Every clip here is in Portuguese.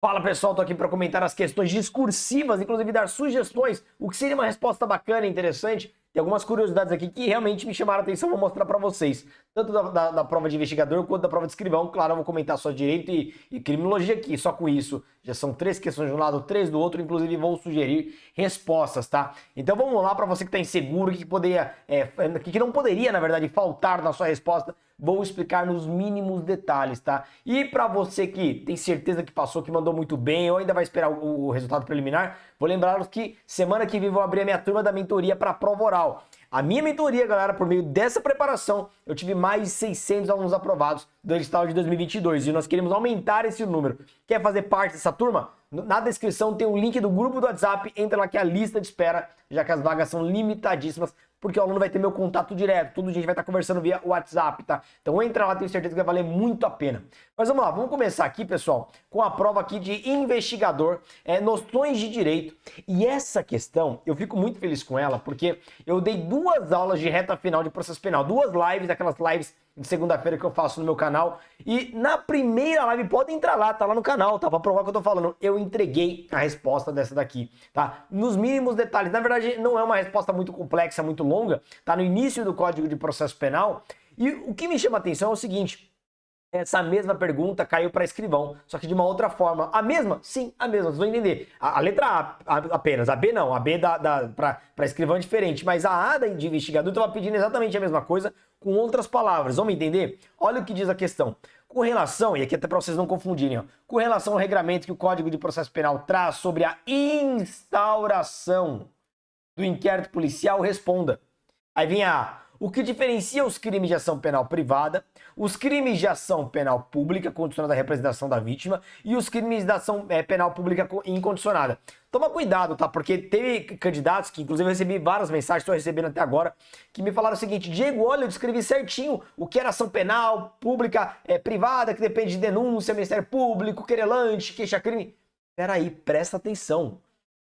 Fala pessoal, tô aqui para comentar as questões discursivas, inclusive dar sugestões, o que seria uma resposta bacana e interessante. Tem algumas curiosidades aqui que realmente me chamaram a atenção, vou mostrar para vocês. Tanto da prova de investigador quanto da prova de escrivão. Claro, eu vou comentar só direito e criminologia aqui. Só com isso, já são 3 questões de um lado, 3 do outro. Inclusive, vou sugerir respostas, tá? Então vamos lá, para você que está inseguro, que não poderia, na verdade, faltar na sua resposta. Vou explicar nos mínimos detalhes, tá? E para você que tem certeza que passou, que mandou muito bem ou ainda vai esperar o resultado preliminar, vou lembrá-los que semana que vem vou abrir a minha turma da mentoria para a prova oral. A minha mentoria, galera, por meio dessa preparação, eu tive mais de 600 alunos aprovados do edital de 2022 e nós queremos aumentar esse número. Quer fazer parte dessa turma? Na descrição tem o link do grupo do WhatsApp, entra lá que é a lista de espera, já que as vagas são limitadíssimas, porque o aluno vai ter meu contato direto, todo dia a gente vai estar conversando via WhatsApp, tá? Então entra lá, tenho certeza que vai valer muito a pena. Mas vamos lá, vamos começar aqui, pessoal, com a prova aqui de investigador, noções de direito. E essa questão, eu fico muito feliz com ela, porque eu dei 2 aulas de reta final de processo penal, 2 lives, aquelas lives de segunda-feira que eu faço no meu canal. E na primeira live, pode entrar lá, tá lá no canal, tá? Pra provar o que eu tô falando. Eu entreguei a resposta dessa daqui, tá? Nos mínimos detalhes. Na verdade, não é uma resposta muito complexa, muito longa. Tá no início do Código de Processo Penal. E o que me chama a atenção é o seguinte. Essa mesma pergunta caiu para escrivão, só que de uma outra forma. A mesma? Sim, a mesma. Vocês vão entender. A letra A apenas, a B não. A B para escrivão é diferente, mas a A de investigador estava pedindo exatamente a mesma coisa com outras palavras. Vamos entender? Olha o que diz a questão. Com relação, e aqui até para vocês não confundirem, ó, com relação ao regramento que o Código de Processo Penal traz sobre a instauração do inquérito policial, responda. Aí vem a A. O que diferencia os crimes de ação penal privada, os crimes de ação penal pública, condicionada à representação da vítima, e os crimes de ação penal pública incondicionada. Toma cuidado, tá? Porque teve candidatos que, inclusive, eu recebi várias mensagens, estou recebendo até agora, que me falaram o seguinte: Diego, olha, eu descrevi certinho o que era ação penal pública, privada, que depende de denúncia, Ministério Público, querelante, queixa-crime. Peraí, presta atenção.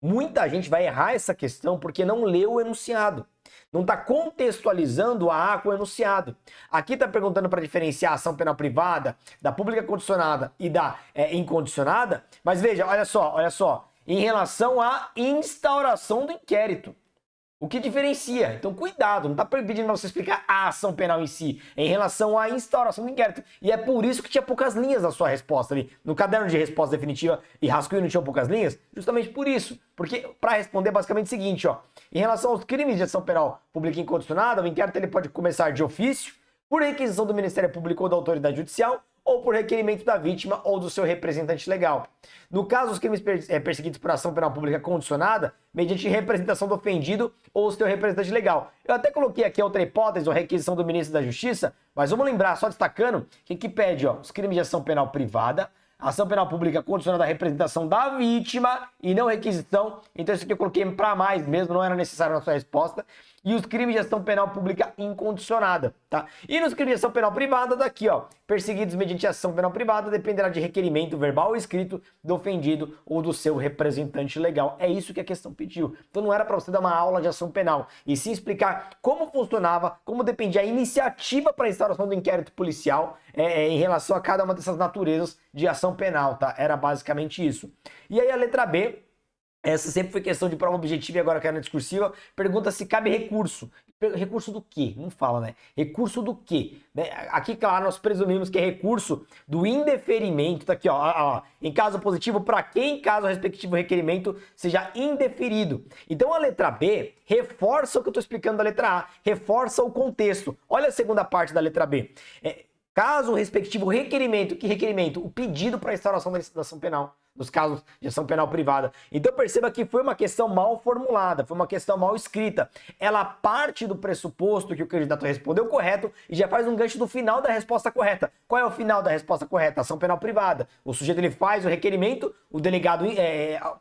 Muita gente vai errar essa questão porque não leu o enunciado. Não está contextualizando a A com o enunciado. Aqui está perguntando para diferenciar a ação penal privada, da pública condicionada e da incondicionada. Mas veja, olha só. Em relação à instauração do inquérito. O que diferencia? Então, cuidado, não está pedindo para você explicar a ação penal em si, em relação à instauração do inquérito. E é por isso que tinha poucas linhas na sua resposta ali. No caderno de resposta definitiva e rascunho não tinha poucas linhas, justamente por isso. Porque, para responder, basicamente o seguinte, ó. Em relação aos crimes de ação penal pública incondicionada, o inquérito ele pode começar de ofício, por requisição do Ministério Público ou da autoridade judicial, ou por requerimento da vítima ou do seu representante legal. No caso, os crimes perseguidos por ação penal pública condicionada, mediante representação do ofendido ou do seu representante legal. Eu até coloquei aqui outra hipótese, ou requisição do ministro da Justiça, mas vamos lembrar, só destacando, que pede, ó, os crimes de ação penal privada, ação penal pública condicionada à representação da vítima e não requisição. Então isso aqui eu coloquei para mais mesmo, não era necessário na sua resposta. E os crimes de ação penal pública incondicionada, tá? E nos crimes de ação penal privada, daqui, ó, perseguidos mediante ação penal privada, dependerá de requerimento verbal ou escrito do ofendido ou do seu representante legal. É isso que a questão pediu. Então não era para você dar uma aula de ação penal, e sim explicar como funcionava, como dependia a iniciativa para a instauração do inquérito policial em relação a cada uma dessas naturezas de ação penal, tá? Era basicamente isso. E aí a letra B. Essa sempre foi questão de prova objetiva e agora que é na discursiva. Pergunta se cabe recurso. Recurso do quê? Não fala, né? Recurso do quê? Aqui, claro, nós presumimos que é recurso do indeferimento. Tá aqui, ó. Em caso positivo, para quem, caso o respectivo requerimento seja indeferido. Então, a letra B reforça o que eu estou explicando da letra A. Reforça o contexto. Olha a segunda parte da letra B. Caso o respectivo requerimento, que requerimento? O pedido para a instauração da ação penal, nos casos de ação penal privada. Então perceba que foi uma questão mal formulada, foi uma questão mal escrita. Ela parte do pressuposto que o candidato respondeu correto e já faz um gancho do final da resposta correta. Qual é o final da resposta correta? Ação penal privada. O sujeito ele faz o requerimento, o delegado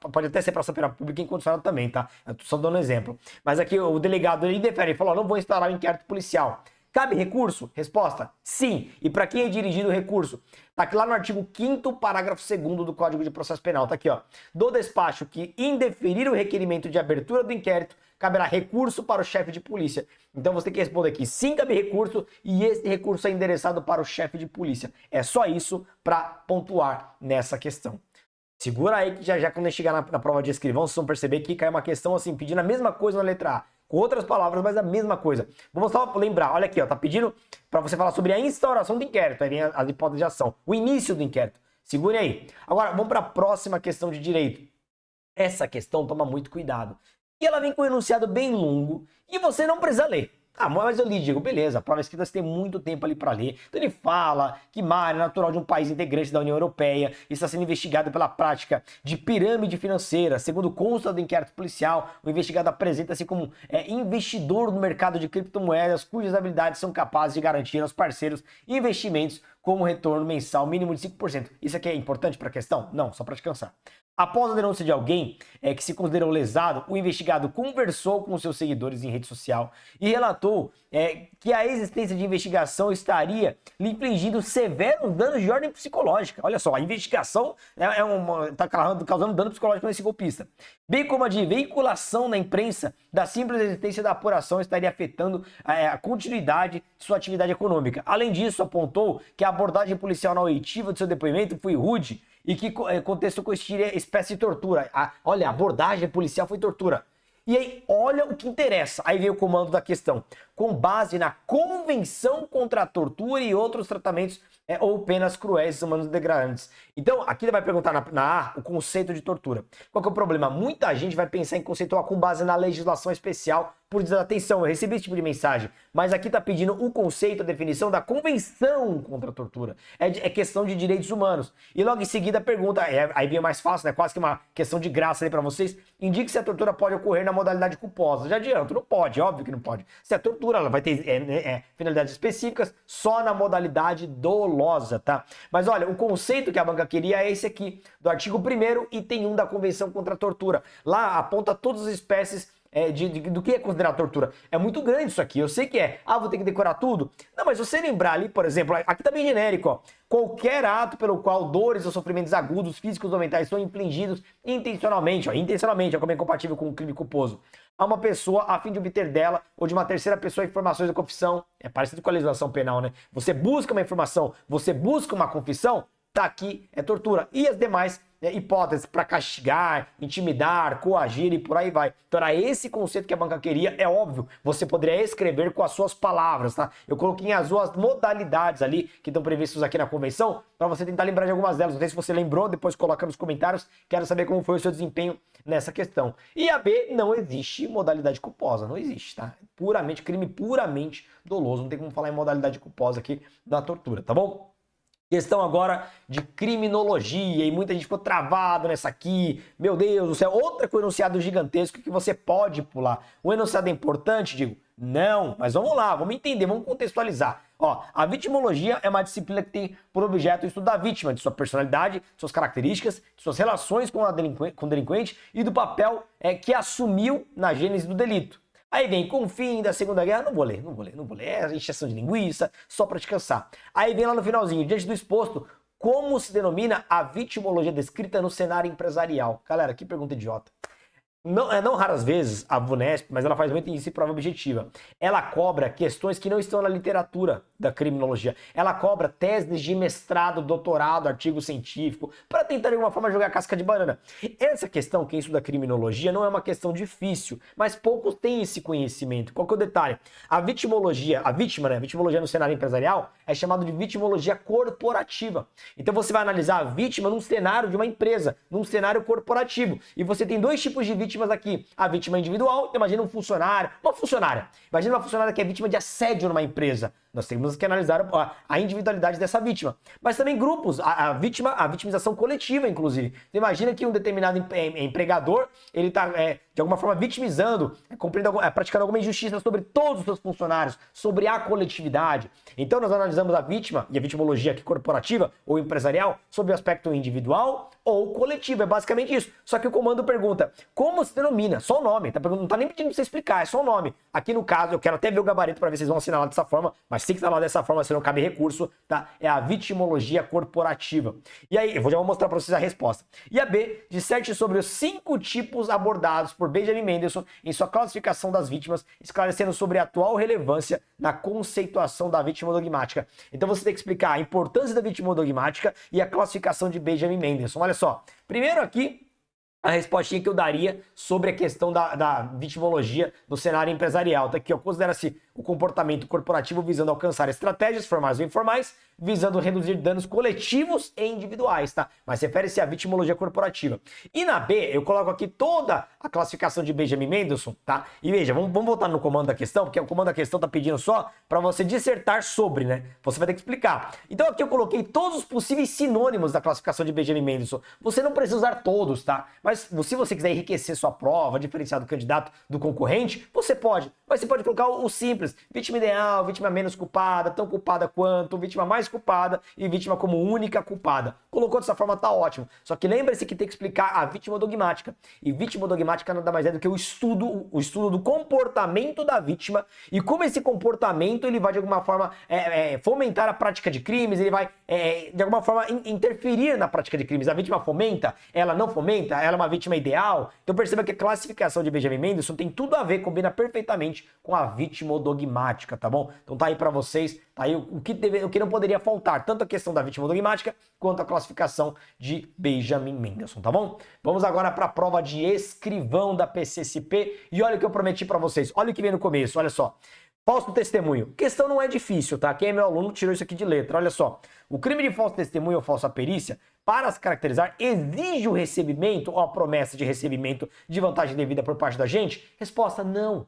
pode até ser para ação penal pública incondicionada também, tá? Eu tô só dando um exemplo. Mas aqui o delegado ele indefere, ele falou, não vou instaurar o inquérito policial. Cabe recurso? Resposta: sim. E para quem é dirigido o recurso? Tá aqui lá no artigo 5º, parágrafo 2º do Código de Processo Penal. Tá aqui, ó. Do despacho que indeferir o requerimento de abertura do inquérito, caberá recurso para o chefe de polícia. Então você tem que responder aqui: sim, cabe recurso, e esse recurso é endereçado para o chefe de polícia. É só isso para pontuar nessa questão. Segura aí que já quando a gente chegar na prova de escrivão, vocês vão perceber que cai uma questão assim, pedindo a mesma coisa na letra A, com outras palavras, mas a mesma coisa. Vamos só lembrar, olha aqui, ó, tá pedindo para você falar sobre a instauração do inquérito, aí vem as hipóteses de ação, o início do inquérito. Segure aí. Agora, vamos para a próxima questão de direito. Essa questão toma muito cuidado. E ela vem com um enunciado bem longo e você não precisa ler. Ah, mas eu li, digo, beleza, a prova escrita você tem muito tempo ali para ler. Então ele fala que Mário é natural de um país integrante da União Europeia e está sendo investigado pela prática de pirâmide financeira. Segundo consta do inquérito policial, o investigado apresenta-se como investidor no mercado de criptomoedas, cujas habilidades são capazes de garantir aos parceiros investimentos como retorno mensal mínimo de 5%. Isso aqui é importante para a questão? Não, só para descansar. Após a denúncia de alguém que se considerou lesado, o investigado conversou com seus seguidores em rede social e relatou que a existência de investigação estaria lhe infligindo severos danos de ordem psicológica. Olha só, a investigação está causando dano psicológico nesse golpista. Bem como a de veiculação na imprensa da simples existência da apuração estaria afetando a continuidade de sua atividade econômica. Além disso, apontou que a abordagem policial na oitiva de seu depoimento foi rude e que contexto constituiria espécie de tortura. Olha, a abordagem policial foi tortura. E aí, olha o que interessa. Aí vem o comando da questão. Com base na Convenção contra a Tortura e outros tratamentos ou penas cruéis, humanos degradantes. Então, aqui ele vai perguntar na A o conceito de tortura. Qual que é o problema? Muita gente vai pensar em conceituar com base na legislação especial por desatenção. Eu recebi esse tipo de mensagem. Mas aqui está pedindo o conceito, a definição da Convenção contra a Tortura. É questão de direitos humanos. E logo em seguida a pergunta, aí vem mais fácil, né? Quase que uma questão de graça ali para vocês. Indique se a tortura pode ocorrer na modalidade culposa. Já adianto, não pode, óbvio que não pode. Se a tortura ela vai ter finalidades específicas só na modalidade dolosa, tá? Mas olha, o conceito que a banca queria é esse aqui, do artigo 1º, item 1 da Convenção contra a Tortura. Lá aponta todas as espécies do que é considerado tortura. É muito grande isso aqui, eu sei que é. Ah, vou ter que decorar tudo? Não, mas se você lembrar ali, por exemplo, aqui tá bem genérico, ó. Qualquer ato pelo qual dores ou sofrimentos agudos, físicos ou mentais são infligidos intencionalmente, ó, como é compatível com o crime culposo, a uma pessoa a fim de obter dela ou de uma terceira pessoa informações da confissão. É parecido com a legislação penal, né? Você busca uma informação, você busca uma confissão, tá aqui, é tortura. E as demais hipóteses para castigar, intimidar, coagir e por aí vai. Então era esse conceito que a banca queria, é óbvio, você poderia escrever com as suas palavras, tá? Eu coloquei em azul as modalidades ali que estão previstas aqui na convenção, para você tentar lembrar de algumas delas. Não sei se você lembrou, depois coloca nos comentários, quero saber como foi o seu desempenho nessa questão. E a B, não existe modalidade culposa, não existe, tá? Puramente, crime puramente doloso, não tem como falar em modalidade culposa aqui da tortura, tá bom? Questão agora de criminologia, e muita gente ficou travado nessa aqui. Meu Deus do céu, outra com enunciado gigantesco que você pode pular. O enunciado é importante? Digo, não, mas vamos lá, vamos entender, vamos contextualizar. Ó, a vitimologia é uma disciplina que tem por objeto o estudo da vítima, de sua personalidade, de suas características, de suas relações com o delinquente e do papel que assumiu na gênese do delito. Aí vem, com o fim da Segunda Guerra, não vou ler. É encheção de linguiça, só para descansar. Aí vem lá no finalzinho, diante do exposto, como se denomina a vitimologia descrita no cenário empresarial? Galera, que pergunta idiota. Não raras vezes a VUNESP, mas ela faz muito isso em prova objetiva. Ela cobra questões que não estão na literatura da criminologia. Ela cobra teses de mestrado, doutorado, artigo científico, para tentar de alguma forma jogar casca de banana. Essa questão, quem estuda criminologia, não é uma questão difícil, mas poucos têm esse conhecimento. Qual que é o detalhe? A vitimologia, a vitimologia no cenário empresarial é chamada de vitimologia corporativa. Então você vai analisar a vítima num cenário de uma empresa, num cenário corporativo. E você tem dois tipos de vítimas aqui. A vítima individual, imagina um funcionário, uma funcionária. Imagina uma funcionária que é vítima de assédio numa empresa. Nós temos que analisar a individualidade dessa vítima. Mas também grupos, a vitimização coletiva, inclusive. Você imagina que um determinado empregador, ele está, de alguma forma, vitimizando, praticando alguma injustiça sobre todos os seus funcionários, sobre a coletividade. Então, nós analisamos a vítima e a vitimologia aqui corporativa ou empresarial sobre o aspecto individual ou coletivo. É basicamente isso. Só que o comando pergunta, como se denomina? Só o nome. Não está nem pedindo pra você explicar, é só o nome. Aqui no caso, eu quero até ver o gabarito para ver se vocês vão assinalar dessa forma, mas Assim que tá lá dessa forma, se não cabe recurso, tá? É a vitimologia corporativa. E aí, já vou mostrar para vocês a resposta. E a B, disserte sobre os 5 tipos abordados por Benjamin Mendelsohn em sua classificação das vítimas, esclarecendo sobre a atual relevância na conceituação da vítima dogmática. Então você tem que explicar a importância da vítima dogmática e a classificação de Benjamin Mendelsohn. Olha só, primeiro aqui, a respostinha que eu daria sobre a questão da vitimologia no cenário empresarial. Tá aqui, ó, considera-se o comportamento corporativo visando alcançar estratégias formais ou informais, visando reduzir danos coletivos e individuais, tá? Mas refere-se à vitimologia corporativa. E na B, eu coloco aqui toda a classificação de Benjamin Mendelsohn, tá? E veja, vamos voltar no comando da questão, porque o comando da questão tá pedindo só para você dissertar sobre, né? Você vai ter que explicar. Então aqui eu coloquei todos os possíveis sinônimos da classificação de Benjamin Mendelsohn. Você não precisa usar todos, tá? Mas se você quiser enriquecer sua prova, diferenciar do candidato do concorrente, você pode. Mas você pode colocar o simples. Vítima ideal, vítima menos culpada, tão culpada quanto, vítima mais culpada e vítima como única culpada. Colocou dessa forma, tá ótimo. Só que lembre-se que tem que explicar a vítima dogmática. E vítima dogmática nada mais é do que o estudo do comportamento da vítima e como esse comportamento ele vai de alguma forma fomentar a prática de crimes, ele vai de alguma forma interferir na prática de crimes. A vítima fomenta, ela não fomenta, ela é uma vítima ideal. Então perceba que a classificação de Benjamin Mendelsohn tem tudo a ver, combina perfeitamente com a vítima dogmática, tá bom? Então tá aí pra vocês, tá aí o que não poderia faltar, tanto a questão da vítima dogmática quanto a classificação de Benjamin Mendelsohn, tá bom? Vamos agora para a prova de escrivão da PCSP e olha o que eu prometi para vocês, olha o que vem no começo, olha só. Falso testemunho. Questão não é difícil, tá? Quem é meu aluno tirou isso aqui de letra. Olha só. O crime de falso testemunho ou falsa perícia, para se caracterizar, exige o recebimento ou a promessa de recebimento de vantagem devida por parte da gente? Resposta: não.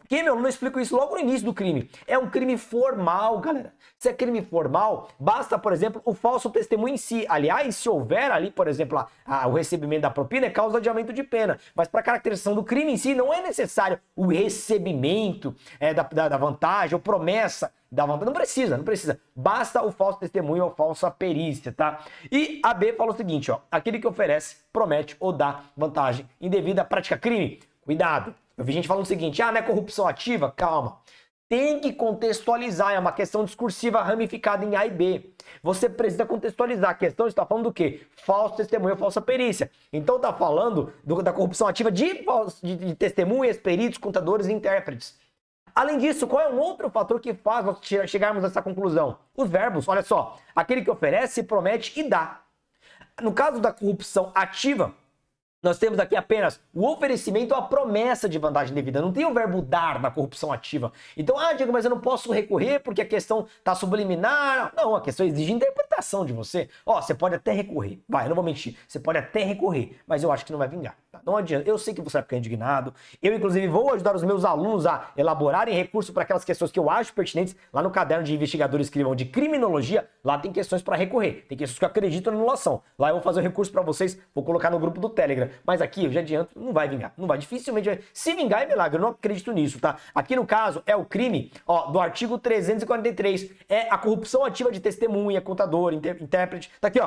Quem é meu aluno, eu explico isso logo no início do crime. É um crime formal, galera. Se é crime formal, basta, por exemplo, o falso testemunho em si. Aliás, se houver ali, por exemplo, o recebimento da propina, é causa de aumento de pena. Mas para a caracterização do crime em si, não é necessário o recebimento da vantagem ou promessa da vantagem. Não precisa. Basta o falso testemunho ou falsa perícia, tá? E a B fala o seguinte, ó. Aquele que oferece, promete ou dá vantagem indevida à prática crime. Cuidado. Eu vi gente falando o seguinte, não é corrupção ativa? Calma. Tem que contextualizar, é uma questão discursiva ramificada em A e B. Você precisa contextualizar. A questão está falando do quê? Falso testemunho, falsa perícia. Então está falando da corrupção ativa de testemunhas, peritos, contadores e intérpretes. Além disso, qual é um outro fator que faz nós chegarmos a essa conclusão? Os verbos, olha só. Aquele que oferece, promete e dá. No caso da corrupção ativa, nós temos aqui apenas o oferecimento ou a promessa de vantagem devida. Não tem o verbo dar na corrupção ativa. Então, Diego, mas eu não posso recorrer porque a questão está subliminar. Não, a questão exige interpretação de você. Você pode até recorrer. Eu não vou mentir. Você pode até recorrer, mas eu acho que não vai vingar. Tá? Não adianta. Eu sei que você vai ficar indignado. Eu, inclusive, vou ajudar os meus alunos a elaborarem recurso para aquelas questões que eu acho pertinentes. Lá no caderno de investigadores escrivão de criminologia, lá tem questões para recorrer. Tem questões que eu acredito na anulação. Lá eu vou fazer o recurso para vocês, vou colocar no grupo do Telegram. Mas aqui, eu já adianto, não vai vingar. Não vai, dificilmente vai. Se vingar é milagre, eu não acredito nisso, tá? Aqui no caso, é o crime, do artigo 343. É a corrupção ativa de testemunha, contador, intérprete. Tá aqui,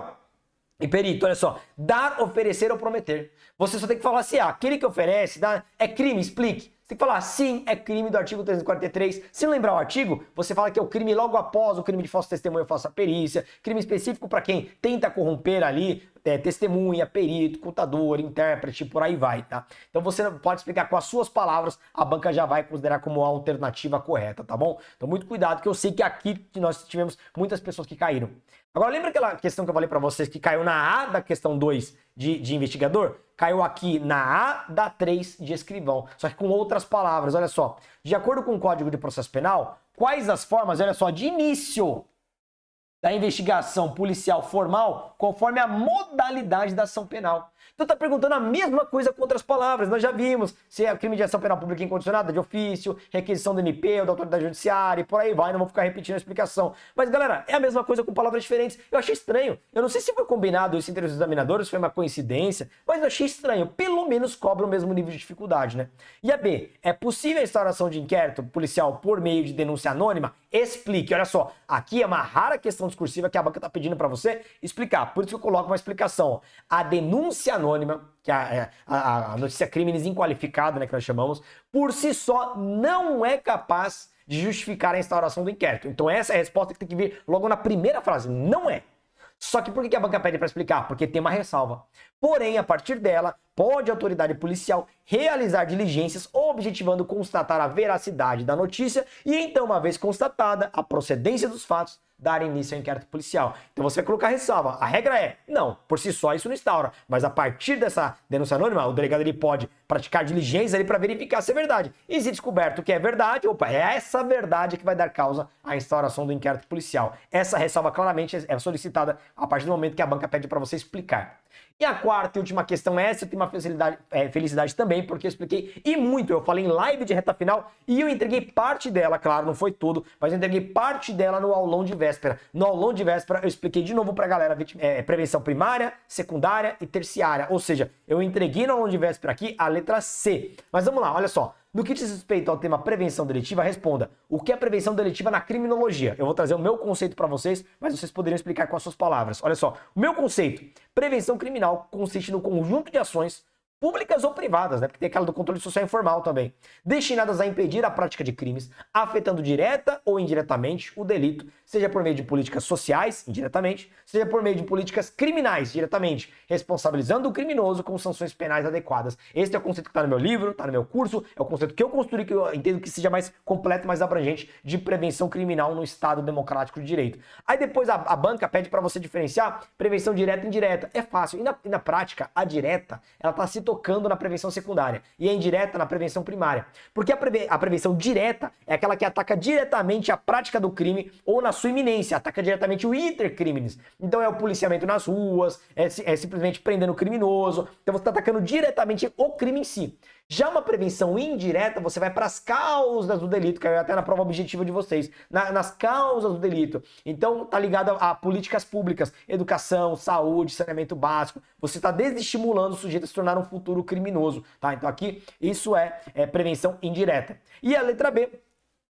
e perito, olha só. Dar, oferecer ou prometer. Você só tem que falar se aquele que oferece é crime, explique. Você tem que falar, sim, é crime do artigo 343. Se não lembrar o artigo, você fala que é o crime logo após o crime de falso testemunho ou falsa perícia. Crime específico para quem tenta corromper ali testemunha, perito, contador, intérprete, por aí vai, tá? Então você pode explicar com as suas palavras, a banca já vai considerar como a alternativa correta, tá bom? Então muito cuidado, que eu sei que aqui nós tivemos muitas pessoas que caíram. Agora lembra aquela questão que eu falei para vocês que caiu na A da questão 2 de investigador? Caiu aqui na A da 3 de escrivão, só que com outras palavras, olha só. De acordo com o Código de Processo Penal, quais as formas, olha só, de início da investigação policial formal conforme a modalidade da ação penal. Então tá perguntando a mesma coisa com outras palavras. Nós já vimos se é crime de ação penal pública incondicionada, de ofício, requisição do MP ou da autoridade judiciária e por aí vai. Não vou ficar repetindo a explicação. Mas galera, é a mesma coisa com palavras diferentes. Eu achei estranho. Eu não sei se foi combinado isso entre os examinadores, se foi uma coincidência, mas eu achei estranho. Pelo menos cobra o mesmo nível de dificuldade, né? E a B, é possível a instauração de inquérito policial por meio de denúncia anônima? Explique. Olha só, aqui é uma rara questão discursiva que a banca está pedindo para você explicar. Por isso que eu coloco uma explicação. A denúncia anônima, que é a notícia crimes inqualificada, né, que nós chamamos, por si só não é capaz de justificar a instauração do inquérito. Então essa é a resposta que tem que vir logo na primeira frase. Não é. Só que por que a banca pede para explicar? Porque tem uma ressalva. Porém, a partir dela, pode a autoridade policial realizar diligências objetivando constatar a veracidade da notícia e então, uma vez constatada a procedência dos fatos, dar início ao inquérito policial. Então você vai colocar ressalva. A regra é, não, por si só isso não instaura, mas a partir dessa denúncia anônima, o delegado ele pode praticar diligências ali para verificar se é verdade. E se descoberto que é verdade, opa, é essa verdade que vai dar causa à instauração do inquérito policial. Essa ressalva claramente é solicitada a partir do momento que a banca pede para você explicar. E a quarta e última questão é essa, eu tenho uma felicidade também, porque eu expliquei e muito, eu falei em live de reta final e eu entreguei parte dela, claro, não foi tudo, mas eu entreguei parte dela no aulão de véspera. No aulão de véspera eu expliquei de novo pra galera prevenção primária, secundária e terciária, ou seja, eu entreguei no aulão de véspera aqui a letra C. Mas vamos lá, olha só. No que diz respeito ao tema prevenção delitiva, responda o que é prevenção delitiva na criminologia. Eu vou trazer o meu conceito para vocês, mas vocês poderiam explicar com as suas palavras. Olha só, o meu conceito, prevenção criminal consiste no conjunto de ações públicas ou privadas, né? Porque tem aquela do controle social informal também, destinadas a impedir a prática de crimes, afetando direta ou indiretamente o delito, seja por meio de políticas sociais, indiretamente, seja por meio de políticas criminais, diretamente, responsabilizando o criminoso com sanções penais adequadas. Esse é o conceito que está no meu livro, está no meu curso, é o conceito que eu construí, que eu entendo que seja mais completo, mais abrangente, de prevenção criminal no Estado democrático de direito. Aí depois a banca pede para você diferenciar prevenção direta e indireta. É fácil. E na prática, a direta, ela está se tocando na prevenção secundária e a indireta na prevenção primária. Porque a prevenção direta é aquela que ataca diretamente a prática do crime ou na sua iminência, ataca diretamente o iter criminis. Então é o policiamento nas ruas, é simplesmente prendendo o criminoso. Então você está atacando diretamente o crime em si. Já uma prevenção indireta, você vai para as causas do delito, que é até na prova objetiva de vocês, nas causas do delito. Então, tá ligado a políticas públicas, educação, saúde, saneamento básico. Você está desestimulando o sujeito a se tornar um futuro criminoso, tá? Então aqui, isso é prevenção indireta. E a letra B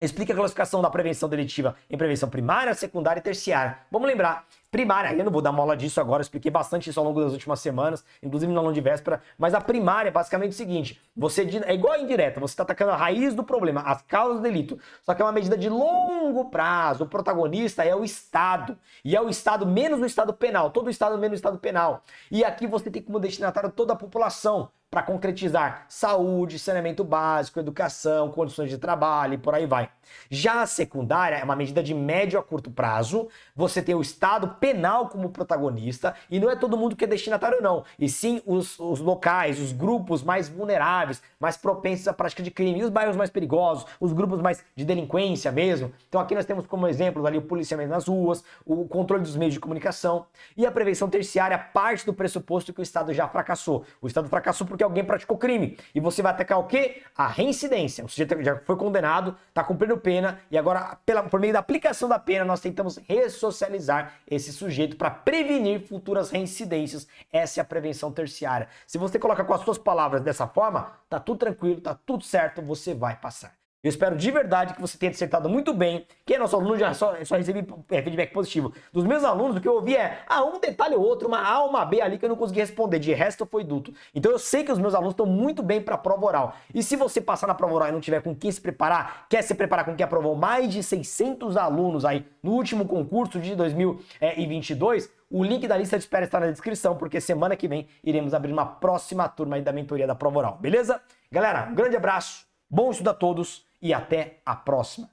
explica a classificação da prevenção delitiva em prevenção primária, secundária e terciária. Vamos lembrar, primária, eu não vou dar uma aula disso agora, eu expliquei bastante isso ao longo das últimas semanas, inclusive no aulão de véspera, mas a primária é basicamente o seguinte, é igual a indireta, você está atacando a raiz do problema, as causas do delito, só que é uma medida de longo prazo, o protagonista é o Estado, e é o Estado menos o Estado penal, todo o Estado menos o Estado penal, e aqui você tem como destinatário toda a população, para concretizar saúde, saneamento básico, educação, condições de trabalho e por aí vai. Já a secundária é uma medida de médio a curto prazo, você tem o Estado penal como protagonista e não é todo mundo que é destinatário não, e sim os locais, os grupos mais vulneráveis, mais propensos à prática de crime, e os bairros mais perigosos, os grupos mais de delinquência mesmo. Então aqui nós temos como exemplos ali o policiamento nas ruas, o controle dos meios de comunicação e a prevenção terciária parte do pressuposto que o Estado já fracassou. O Estado fracassou porque alguém praticou crime. E você vai atacar o quê? A reincidência. O sujeito já foi condenado, está cumprindo pena, e agora, por meio da aplicação da pena, nós tentamos ressocializar esse sujeito para prevenir futuras reincidências. Essa é a prevenção terciária. Se você coloca com as suas palavras dessa forma, tá tudo tranquilo, tá tudo certo, você vai passar. Eu espero de verdade que você tenha acertado muito bem. Quem é nosso aluno já só recebi feedback positivo. Dos meus alunos, o que eu ouvi é um detalhe ou outro, uma A ou uma B ali que eu não consegui responder. De resto, foi duto. Então eu sei que os meus alunos estão muito bem para a prova oral. E se você passar na prova oral e não tiver com quem se preparar, quer se preparar com quem aprovou mais de 600 alunos aí no último concurso de 2022, o link da lista de espera está na descrição, porque semana que vem iremos abrir uma próxima turma aí da mentoria da prova oral, beleza? Galera, um grande abraço, bom estudo a todos e até a próxima.